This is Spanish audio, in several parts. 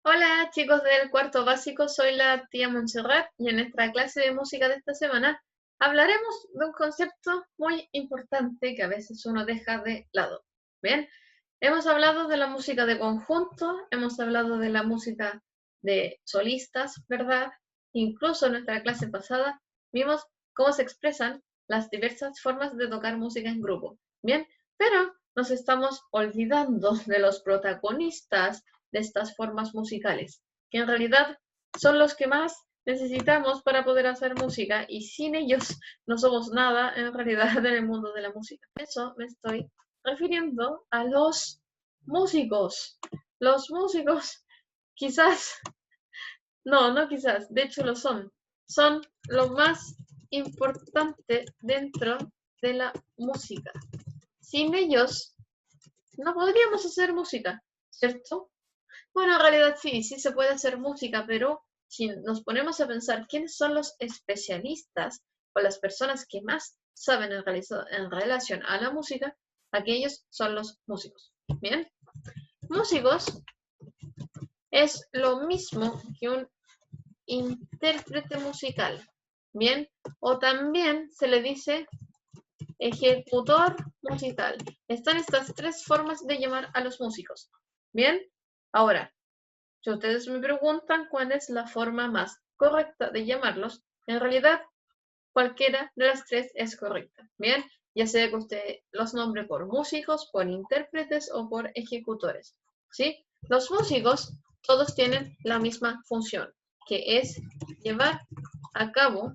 Hola chicos del cuarto básico, soy la tía Montserrat y en nuestra clase de música de esta semana hablaremos de un concepto muy importante que a veces uno deja de lado. Bien, hemos hablado de la música de conjunto, hemos hablado de la música de solistas, ¿verdad? Incluso en nuestra clase pasada vimos cómo se expresan las diversas formas de tocar música en grupo. Bien, pero nos estamos olvidando de los protagonistas de estas formas musicales, que en realidad son los que más necesitamos para poder hacer música y sin ellos no somos nada en realidad en el mundo de la música. Eso me estoy refiriendo a los músicos. Los músicos quizás, no quizás, de hecho lo son. Son lo más importante dentro de la música. Sin ellos no podríamos hacer música, ¿cierto? Bueno, en realidad sí se puede hacer música, pero si nos ponemos a pensar quiénes son los especialistas o las personas que más saben en relación a la música, aquellos son los músicos. Bien, músicos es lo mismo que un intérprete musical. Bien, o también se le dice ejecutor musical. Están estas tres formas de llamar a los músicos. Bien, ahora, si ustedes me preguntan cuál es la forma más correcta de llamarlos, en realidad cualquiera de las tres es correcta. Bien, ya sea que usted los nombre por músicos, por intérpretes o por ejecutores. ¿Sí? Los músicos todos tienen la misma función, que es llevar a cabo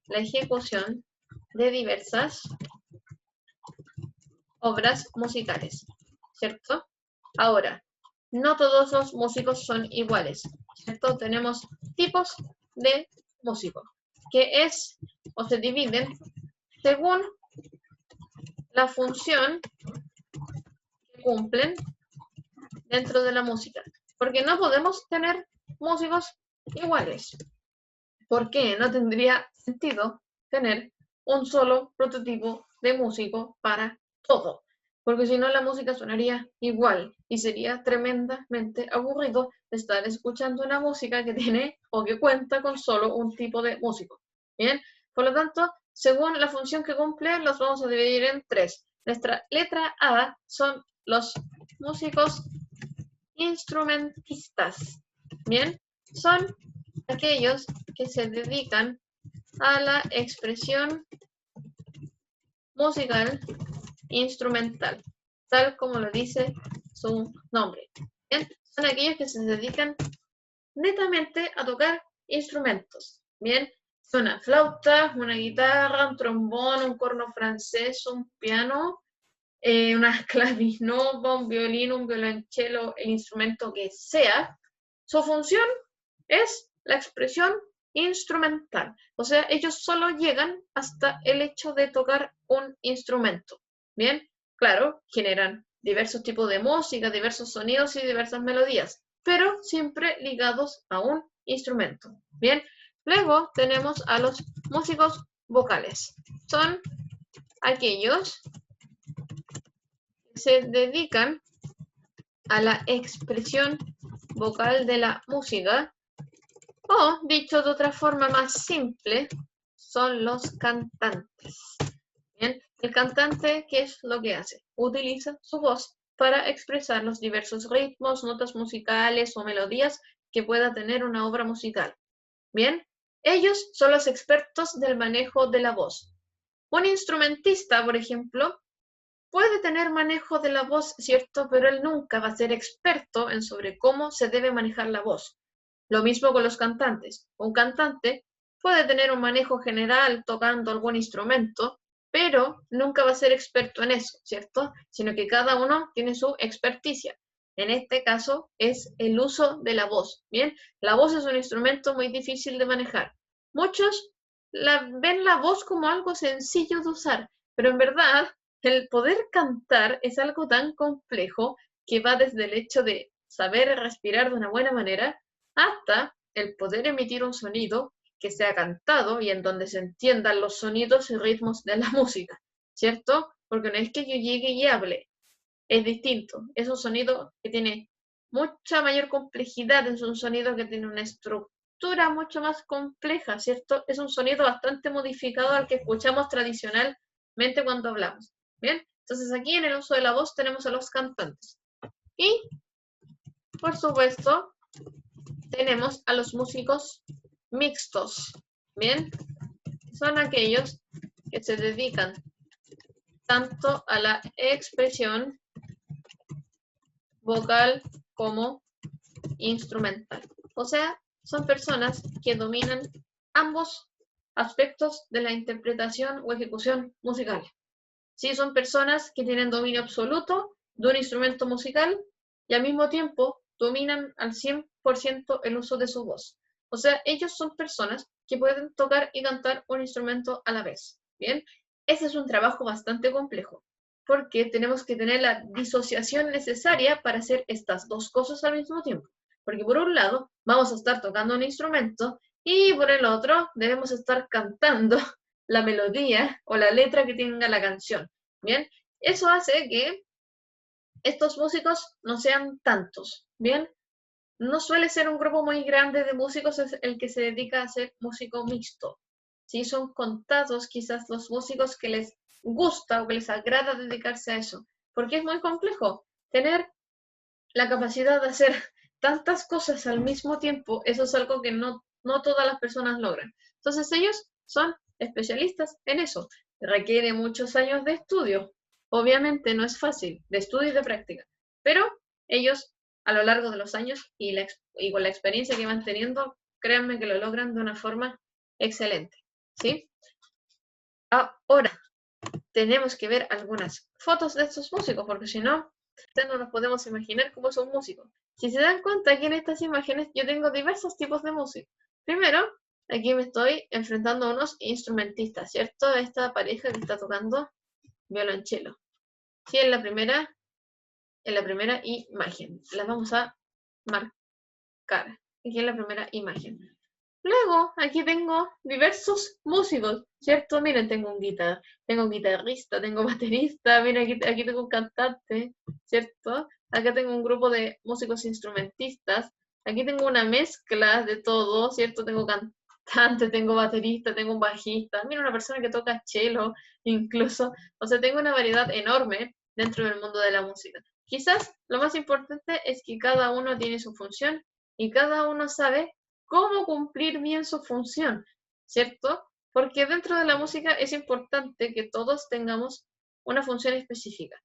la ejecución de diversas obras musicales, ¿cierto? Ahora, no todos los músicos son iguales, ¿cierto? Tenemos tipos de músicos, que es o se dividen según la función que cumplen dentro de la música, porque no podemos tener músicos iguales. ¿Por qué? No tendría sentido tener un solo prototipo de músico para todo, porque si no la música sonaría igual y sería tremendamente aburrido estar escuchando una música que tiene o que cuenta con solo un tipo de músico. Bien, por lo tanto, según la función que cumple, los vamos a dividir en tres. Nuestra letra A son los músicos instrumentistas. Bien, son aquellos que se dedican a la expresión musical instrumental, tal como lo dice su nombre. Bien, son aquellos que se dedican netamente a tocar instrumentos. Bien, una flauta, una guitarra, un trombón, un corno francés, un piano, una clavinova, un violín, un violonchelo, el instrumento que sea. Su función es la expresión instrumental. O sea, ellos solo llegan hasta el hecho de tocar un instrumento. Bien, claro, generan diversos tipos de música, diversos sonidos y diversas melodías, pero siempre ligados a un instrumento. Bien, luego tenemos a los músicos vocales. Son aquellos que se dedican a la expresión vocal de la música. O, dicho de otra forma más simple, son los cantantes. Bien, el cantante, ¿qué es lo que hace? Utiliza su voz para expresar los diversos ritmos, notas musicales o melodías que pueda tener una obra musical. Bien, ellos son los expertos del manejo de la voz. Un instrumentista, por ejemplo, puede tener manejo de la voz, ¿cierto? Pero él nunca va a ser experto en sobre cómo se debe manejar la voz. Lo mismo con los cantantes. Un cantante puede tener un manejo general tocando algún instrumento, pero nunca va a ser experto en eso, ¿cierto? Sino que cada uno tiene su experticia. En este caso es el uso de la voz. Bien, la voz es un instrumento muy difícil de manejar. Muchos ven la voz como algo sencillo de usar, pero en verdad el poder cantar es algo tan complejo que va desde el hecho de saber respirar de una buena manera hasta el poder emitir un sonido que sea cantado y en donde se entiendan los sonidos y ritmos de la música, ¿cierto? Porque no es que yo llegue y hable, es distinto, es un sonido que tiene mucha mayor complejidad, es un sonido que tiene una estructura mucho más compleja, ¿cierto? Es un sonido bastante modificado al que escuchamos tradicionalmente cuando hablamos. Bien, entonces aquí en el uso de la voz tenemos a los cantantes. Y, por supuesto, tenemos a los músicos mixtos. Bien, son aquellos que se dedican tanto a la expresión vocal como instrumental. O sea, son personas que dominan ambos aspectos de la interpretación o ejecución musical. Sí, son personas que tienen dominio absoluto de un instrumento musical y al mismo tiempo dominan al 100% el uso de su voz. O sea, ellos son personas que pueden tocar y cantar un instrumento a la vez. Bien, ese es un trabajo bastante complejo, porque tenemos que tener la disociación necesaria para hacer estas dos cosas al mismo tiempo. Porque por un lado vamos a estar tocando un instrumento y por el otro debemos estar cantando la melodía o la letra que tenga la canción. Bien, eso hace que estos músicos no sean tantos. Bien, no suele ser un grupo muy grande de músicos es el que se dedica a ser músico mixto. Sí, son contados quizás los músicos que les gusta o que les agrada dedicarse a eso, porque es muy complejo tener la capacidad de hacer tantas cosas al mismo tiempo. Eso es algo que no todas las personas logran. Entonces ellos son especialistas en eso. Requiere muchos años de estudio. Obviamente no es fácil, de estudio y de práctica, pero ellos a lo largo de los años y con la experiencia que van teniendo, créanme que lo logran de una forma excelente. ¿Sí? Ahora, tenemos que ver algunas fotos de estos músicos, porque si no, no nos podemos imaginar cómo son músicos. Si se dan cuenta, aquí en estas imágenes yo tengo diversos tipos de música. Primero, aquí me estoy enfrentando a unos instrumentistas, ¿cierto? Esta pareja que está tocando violonchelo. Sí, en la primera imagen. Las vamos a marcar. Aquí en la primera imagen. Luego, aquí tengo diversos músicos, ¿cierto? Miren, tengo un guitarrista, tengo baterista, miren, aquí tengo un cantante, ¿cierto? Acá tengo un grupo de músicos instrumentistas, aquí tengo una mezcla de todo, ¿cierto? Tengo cantante, tengo baterista, tengo un bajista, mira, una persona que toca cello, incluso, o sea, tengo una variedad enorme dentro del mundo de la música. Quizás lo más importante es que cada uno tiene su función y cada uno sabe cómo cumplir bien su función, ¿cierto? Porque dentro de la música es importante que todos tengamos una función específica.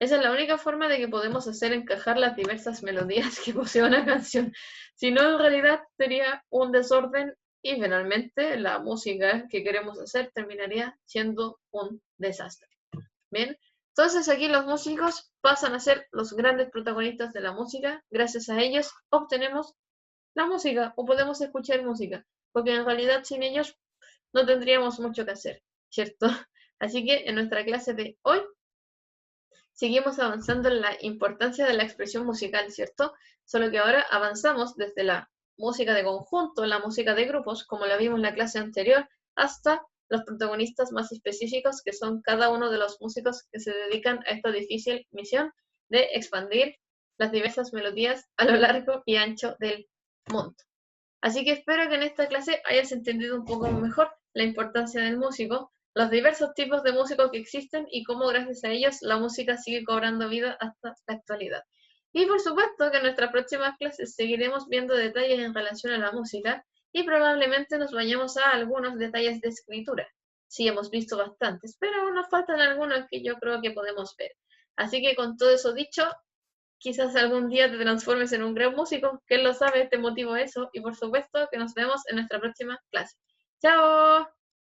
Esa es la única forma de que podemos hacer encajar las diversas melodías que posee una canción. Si no, en realidad sería un desorden y finalmente la música que queremos hacer terminaría siendo un desastre. Bien, entonces aquí los músicos pasan a ser los grandes protagonistas de la música. Gracias a ellos obtenemos la música o podemos escuchar música, porque en realidad sin ellos no tendríamos mucho que hacer, ¿cierto? Así que en nuestra clase de hoy seguimos avanzando en la importancia de la expresión musical, ¿cierto? Solo que ahora avanzamos desde la música de conjunto, la música de grupos, como la vimos en la clase anterior, hasta los protagonistas más específicos, que son cada uno de los músicos que se dedican a esta difícil misión de expandir las diversas melodías a lo largo y ancho del mundo. Así que espero que en esta clase hayas entendido un poco mejor la importancia del músico, los diversos tipos de músicos que existen y cómo gracias a ellos la música sigue cobrando vida hasta la actualidad. Y por supuesto que en nuestras próximas clases seguiremos viendo detalles en relación a la música y probablemente nos vayamos a algunos detalles de escritura. Sí, hemos visto bastantes, pero aún nos faltan algunos que yo creo que podemos ver. Así que con todo eso dicho, quizás algún día te transformes en un gran músico, ¿quién lo sabe? Te motivo a eso y por supuesto que nos vemos en nuestra próxima clase. ¡Chao!